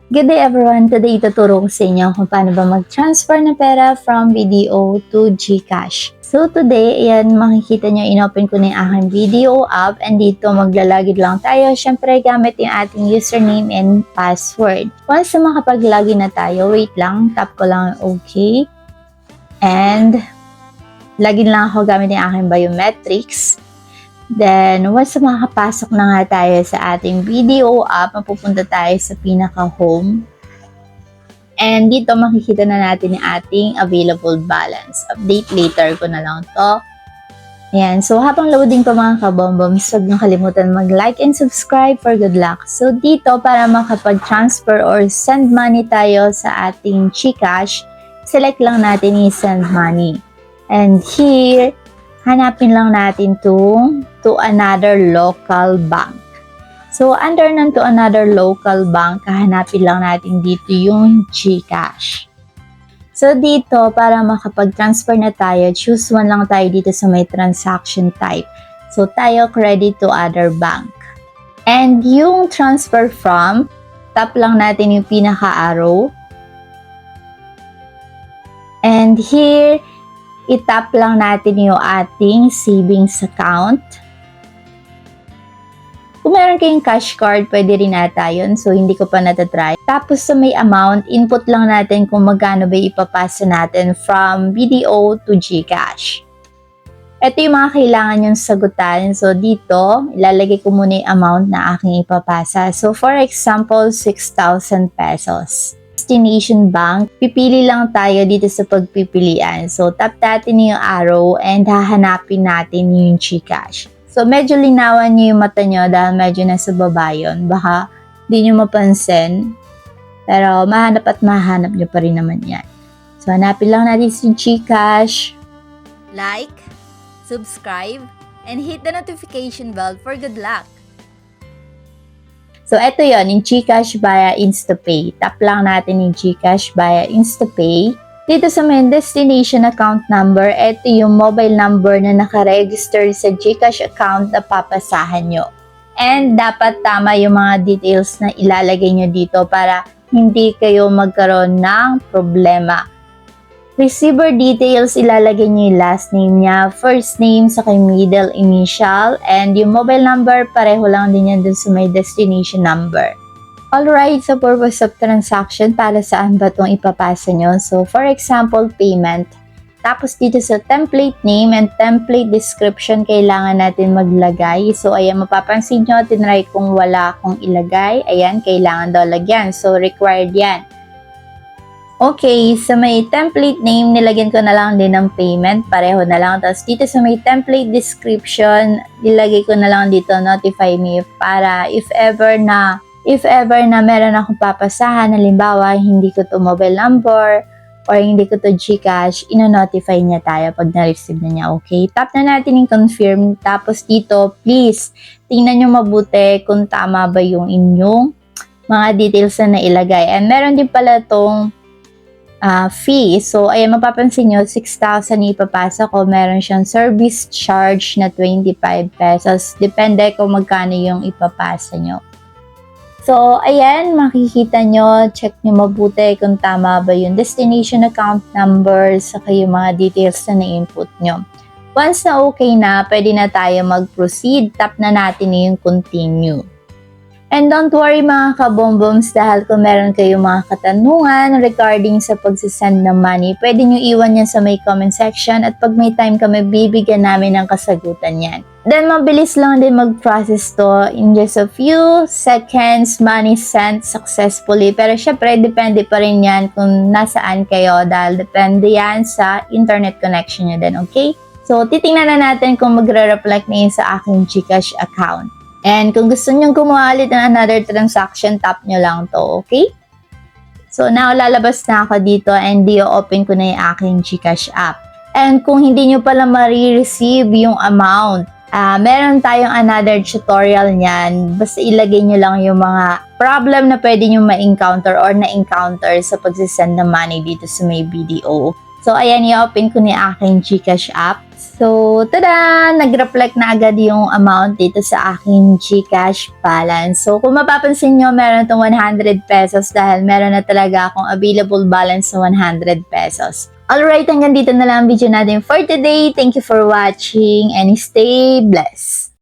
Good day everyone! Today tuturo ko sa inyo kung paano ba mag-transfer ng pera from BDO to GCash. So today, ayan, makikita nyo, inopen ko na yung aking BDO app and dito maglalagid lang tayo. Syempre, gamit yung ating username and password. Once na makapaglagin na tayo, wait lang, tap ko lang OK. And lagin lang ako gamit yung aking biometrics. Then, once makakapasok na nga tayo sa ating BDO app, mapupunta tayo sa pinaka-home. And dito makikita na natin yung ating available balance. Update later ko na lang to. Ayan, so habang loading pa mga kabomboms, huwag nyo kalimutan mag-like and subscribe for good luck. So dito, para makapag-transfer or send money tayo sa ating GCash, select lang natin yung send money. And here, hanapin lang natin to another local bank. So, under ng to another local bank, hahanapin lang natin dito yung GCash. So, dito, para makapag-transfer na tayo, choose one lang tayo dito sa may transaction type. So, tayo credit to other bank. And yung transfer from, tap lang natin yung pinaka-arrow. And here, itap lang natin yung ating savings account. Kung meron kayong cash card, pwede rin nata yun. So, hindi ko pa natatry. Tapos sa may amount, input lang natin kung magkano ba ipapasa natin from BDO to GCash. Ito yung mga kailangan yung sagutan. So, dito, ilalagay ko muna yung amount na aking ipapasa. So, for example, 6,000 pesos. Destination bank, pipili lang tayo dito sa pagpipilian. So, tap natin yung arrow and hahanapin natin yung GCash. So, medyo linawan nyo yung mata nyo dahil medyo nasa baba yun. Baka di nyo mapansin. Pero, mahanap at mahanap nyo pa rin naman yan. So, hanapin lang natin si GCash. Like, subscribe, and hit the notification bell for good luck. So, ito yon yung GCash via InstaPay. Tap lang natin yung GCash via InstaPay. Dito sa may destination account number, ito yung mobile number na nakaregister sa GCash account na papasahan nyo. And dapat tama yung mga details na ilalagay nyo dito para hindi kayo magkaroon ng problema. Receiver details, ilalagay niyo yung last name niya, first name, saka middle initial, and yung mobile number, pareho lang din yan dun sa may destination number. Alright, sa purpose of transaction, para saan ba itong ipapasa nyo? So, for example, payment. Tapos dito sa template name and template description, kailangan natin maglagay. So, ayan, mapapansin nyo, tinry kung wala akong ilagay. Ayan, kailangan daw lagyan. So, required yan. Okay, sa may template name, nilagyan ko na lang din ng payment. Pareho na lang. Tapos dito sa may template description, nilagay ko na lang dito, notify me, para if ever na meron akong papasahan, halimbawa, hindi ko to mobile number or hindi ko to GCash, ino-notify niya tayo pag na-receive na niya. Okay, tap na natin yung confirm. Tapos dito, please, tingnan nyo mabuti kung tama ba yung inyong mga details na nailagay. And meron din pala tong fee. So, ayan, mapapansin nyo, 6,000 ipapasa ko. Meron siyang service charge na 25 pesos. Depende kung magkano yung ipapasa nyo. So, ayan, makikita nyo, check nyo mabuti kung tama ba yung destination account number saka yung mga details na na-input nyo. Once na okay na, pwede na tayo mag-proceed. Tap na natin yung continue. And don't worry mga kabomboms, dahil kung meron kayong mga katanungan regarding sa pagsisend ng money, pwede nyo iwan yan sa may comment section at pag may time kami, bibigyan namin ng kasagutan yan. Then mabilis lang din mag-process to in just a few seconds, money sent successfully. Pero syempre, depende pa rin yan kung nasaan kayo dahil depende yan sa internet connection nyo din, okay? So, titingnan na natin kung magre-reflect na yun sa aking GCash account. And kung gusto nyo gumawa ulit ng another transaction, tap nyo lang to, okay? So, now, lalabas na ako dito and i-open ko na yung aking GCash app. And kung hindi nyo pala ma-receive yung amount, meron tayong another tutorial niyan. Basta ilagay nyo lang yung mga problem na pwede nyo ma-encounter or na-encounter sa pagsisend ng money dito sa may BDO. So, ayan, i-open ko ni aking GCash app. So, tada! Nag-reflect na agad yung amount dito sa aking GCash balance. So, kung mapapansin nyo, meron itong 100 pesos dahil meron na talaga akong available balance na 100 pesos. Alright, hanggang dito na lang ang video natin for today. Thank you for watching and stay blessed!